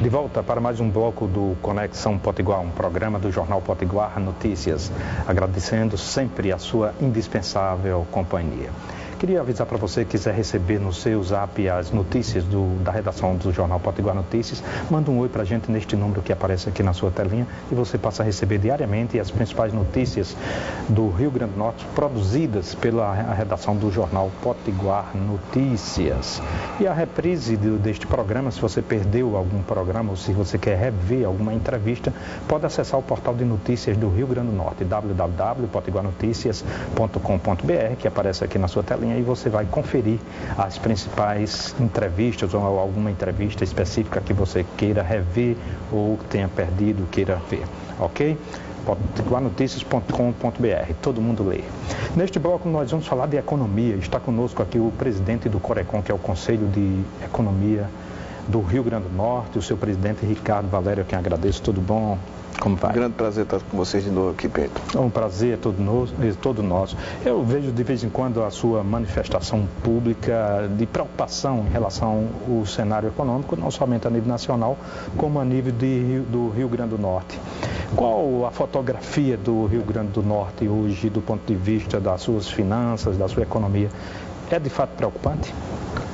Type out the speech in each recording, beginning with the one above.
De volta para mais um bloco do Conexão Potiguar, um programa do Jornal Potiguar Notícias, agradecendo sempre a sua indispensável companhia. Queria avisar para você que quiser receber no seu zap as notícias da redação do Jornal Potiguar Notícias, manda um oi para a gente neste número que aparece aqui na sua telinha e você passa a receber diariamente as principais notícias do Rio Grande do Norte produzidas pela redação do Jornal Potiguar Notícias. E a reprise deste programa, se você perdeu algum programa ou se você quer rever alguma entrevista, pode acessar o portal de notícias do Rio Grande do Norte, www.potiguarnoticias.com.br, que aparece aqui na sua telinha. E você vai conferir as principais entrevistas ou alguma entrevista específica que você queira rever ou tenha perdido, queira ver, ok? potiguarnoticias.com.br, todo mundo lê. Neste bloco nós vamos falar de economia. Está conosco aqui o presidente do Corecon, que é o Conselho de Economia do Rio Grande do Norte, o seu presidente Ricardo Valério, a quem agradeço. Tudo bom? Como vai? Um grande prazer estar com vocês de novo aqui, Pedro. É um prazer todo nosso. Eu vejo de vez em quando a sua manifestação pública de preocupação em relação ao cenário econômico, não somente a nível nacional, como a nível do Rio Grande do Norte. Qual a fotografia do Rio Grande do Norte hoje, do ponto de vista das suas finanças, da sua economia? É de fato preocupante?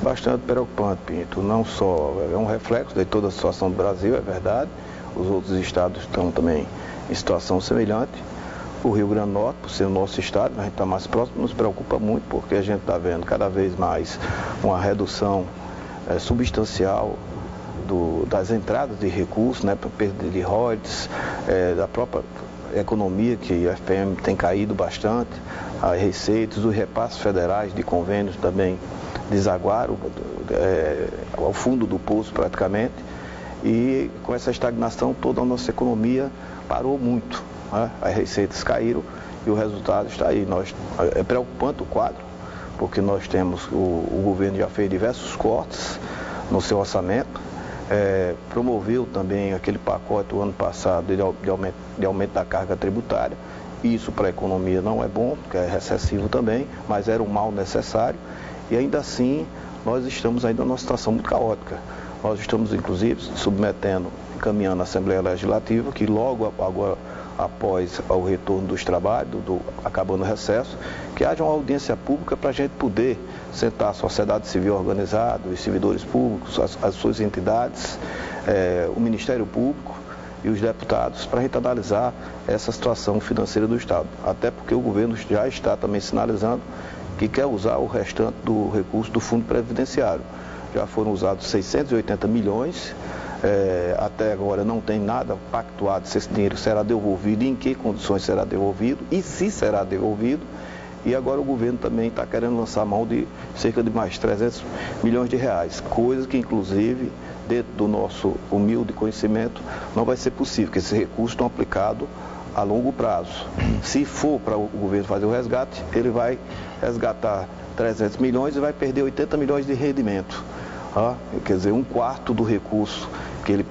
Bastante preocupante, Pinto. Não só é um reflexo de toda a situação do Brasil, é verdade. Os outros estados estão também em situação semelhante. O Rio Grande do Norte, por ser o nosso estado, a gente está mais próximo, nos preocupa muito, porque a gente está vendo cada vez mais uma redução substancial das entradas de recursos, né, para perda de royalties, da própria economia, que a FM tem caído bastante, as receitas, os repasses federais de convênios também desaguaram ao fundo do poço praticamente. E com essa estagnação toda a nossa economia parou muito, né? As receitas caíram e o resultado está aí. É preocupante o quadro, porque nós temos, o governo já fez diversos cortes no seu orçamento, promoveu também aquele pacote do ano passado de aumento da carga tributária. Isso para a economia não é bom, porque é recessivo também, mas era um mal necessário e ainda assim nós estamos ainda numa situação muito caótica. Nós estamos, inclusive, encaminhando a Assembleia Legislativa, que logo agora, após o retorno dos trabalhos, acabando o recesso, que haja uma audiência pública para a gente poder sentar a sociedade civil organizada, os servidores públicos, as suas entidades, o Ministério Público e os deputados, para a gente analisar essa situação financeira do Estado. Até porque o governo já está também sinalizando que quer usar o restante do recurso do Fundo Previdenciário. Já foram usados 680 milhões, até agora não tem nada pactuado se esse dinheiro será devolvido, em que condições será devolvido e se será devolvido. E agora o governo também está querendo lançar mão de cerca de mais 300 milhões de reais, coisa que inclusive, dentro do nosso humilde conhecimento, não vai ser possível, porque esses recursos estão aplicados a longo prazo. Se for para o governo fazer o resgate, ele vai resgatar 300 milhões e vai perder 80 milhões de rendimento. Quer dizer, um quarto do recurso que ele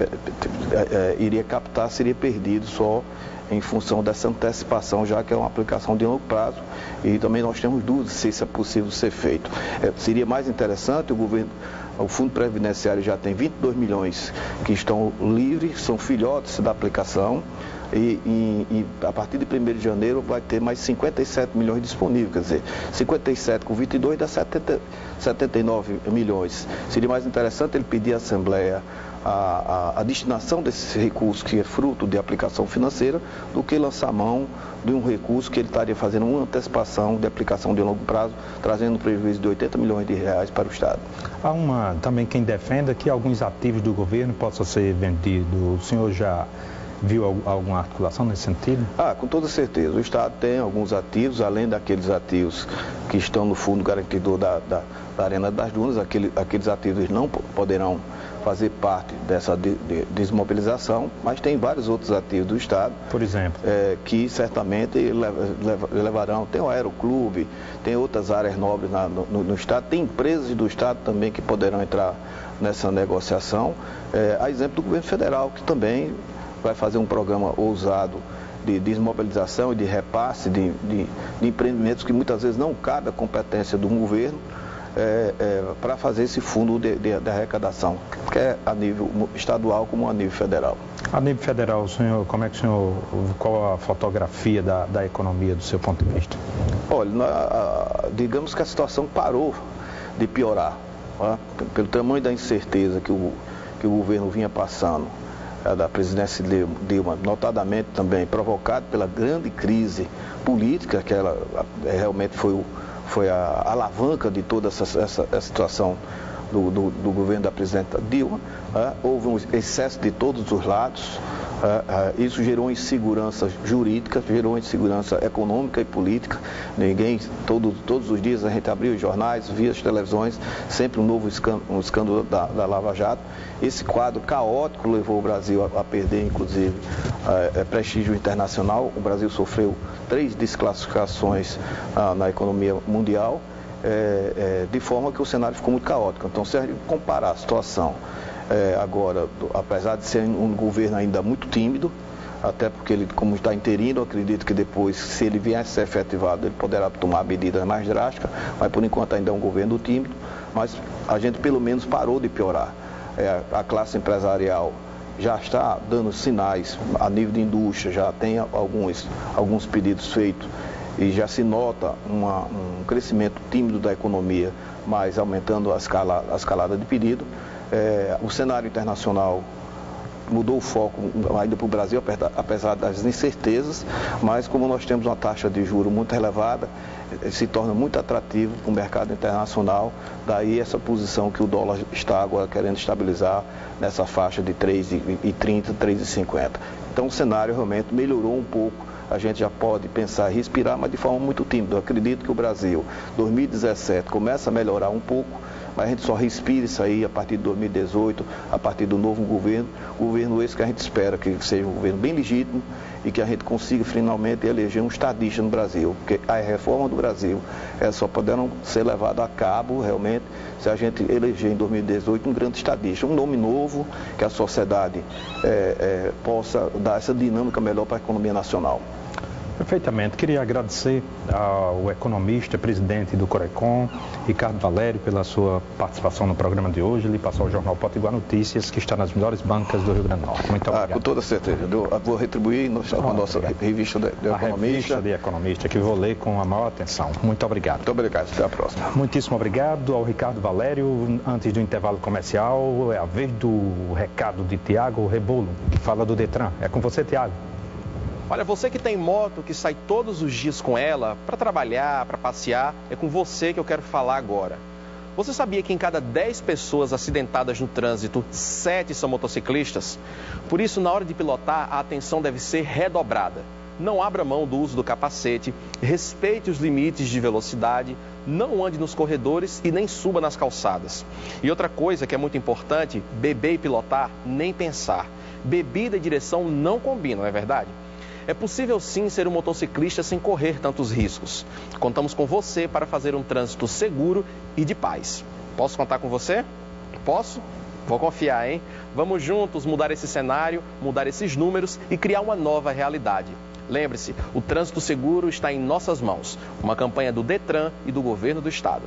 iria captar seria perdido só em função dessa antecipação, já que é uma aplicação de longo prazo e também nós temos dúvidas se isso é possível ser feito. Seria mais interessante, o Fundo Previdenciário já tem 22 milhões que estão livres, são filhotes da aplicação. E a partir de 1º de janeiro vai ter mais 57 milhões disponíveis, quer dizer, 57 com 22 dá 79 milhões. Seria mais interessante ele pedir à Assembleia a destinação desses recursos, que é fruto de aplicação financeira, do que lançar mão de um recurso que ele estaria fazendo uma antecipação de aplicação de longo prazo, trazendo um prejuízo de 80 milhões de reais para o Estado. Há também quem defenda que alguns ativos do governo possam ser vendidos. O senhor já viu alguma articulação nesse sentido? Com toda certeza. O Estado tem alguns ativos, além daqueles ativos que estão no fundo garantidor da Arena das Dunas, aqueles ativos não poderão fazer parte dessa desmobilização, mas tem vários outros ativos do Estado. Por exemplo? Que certamente levarão. Tem o Aeroclube, tem outras áreas nobres no Estado, tem empresas do Estado também que poderão entrar nessa negociação. A exemplo do governo federal, que também vai fazer um programa ousado de desmobilização e de repasse de empreendimentos que muitas vezes não cabe à competência do governo, para fazer esse fundo de arrecadação, quer a nível estadual como a nível federal. A nível federal, senhor, como é que o senhor, qual a fotografia da economia do seu ponto de vista? Olha, digamos que a situação parou de piorar, tá? Pelo tamanho da incerteza que o governo vinha passando, da presidência Dilma, notadamente também provocado pela grande crise política, que ela realmente foi a alavanca de toda essa situação do governo da presidenta Dilma. Houve um excesso de todos os lados. Isso gerou insegurança jurídica, gerou insegurança econômica e política. Todos os dias a gente abria os jornais, via as televisões, sempre um novo escândalo da Lava Jato. Esse quadro caótico levou o Brasil a perder, inclusive, prestígio internacional. O Brasil sofreu 3 desclassificações na economia mundial, de forma que o cenário ficou muito caótico. Então, se a gente comparar a situação agora, apesar de ser um governo ainda muito tímido, até porque ele, como está interino, eu acredito que depois, se ele vier a ser efetivado, ele poderá tomar medidas mais drásticas, mas por enquanto ainda é um governo tímido, mas a gente pelo menos parou de piorar. A classe empresarial já está dando sinais a nível de indústria, já tem alguns pedidos feitos e já se nota um crescimento tímido da economia, mas aumentando a escalada de pedido. O cenário internacional mudou o foco ainda para o Brasil, apesar das incertezas, mas como nós temos uma taxa de juros muito elevada, se torna muito atrativo para o mercado internacional, daí essa posição que o dólar está agora querendo estabilizar nessa faixa de 3,30, 3,50. Então o cenário realmente melhorou um pouco, a gente já pode pensar e respirar, mas de forma muito tímida. Eu acredito que o Brasil, 2017, começa a melhorar um pouco, mas a gente só respira isso aí a partir de 2018, a partir do novo governo esse que a gente espera que seja um governo bem legítimo e que a gente consiga finalmente eleger um estadista no Brasil, porque a reforma do Brasil só poderão ser levadas a cabo realmente se a gente eleger em 2018 um grande estadista, um nome novo, que a sociedade possa dar essa dinâmica melhor para a economia nacional. Perfeitamente. Queria agradecer ao economista, presidente do Corecon, Ricardo Valério, pela sua participação no programa de hoje. Ele passou ao Jornal Potiguar Notícias, que está nas melhores bancas do Rio Grande do Norte. Muito obrigado. Com toda certeza. Eu vou retribuir com a nossa revista de economista. A revista de economista, que vou ler com a maior atenção. Muito obrigado. Muito obrigado. Até a próxima. Muitíssimo obrigado ao Ricardo Valério. Antes do intervalo comercial, é a vez do recado de Tiago Rebolo, que fala do Detran. É com você, Tiago. Olha, você que tem moto, que sai todos os dias com ela, para trabalhar, para passear, é com você que eu quero falar agora. Você sabia que em cada 10 pessoas acidentadas no trânsito, 7 são motociclistas? Por isso, na hora de pilotar, a atenção deve ser redobrada. Não abra mão do uso do capacete, respeite os limites de velocidade, não ande nos corredores e nem suba nas calçadas. E outra coisa que é muito importante, beber e pilotar, nem pensar. Bebida e direção não combinam, não é verdade? É possível sim ser um motociclista sem correr tantos riscos. Contamos com você para fazer um trânsito seguro e de paz. Posso contar com você? Posso? Vou confiar, hein? Vamos juntos mudar esse cenário, mudar esses números e criar uma nova realidade. Lembre-se, o trânsito seguro está em nossas mãos. Uma campanha do Detran e do Governo do Estado.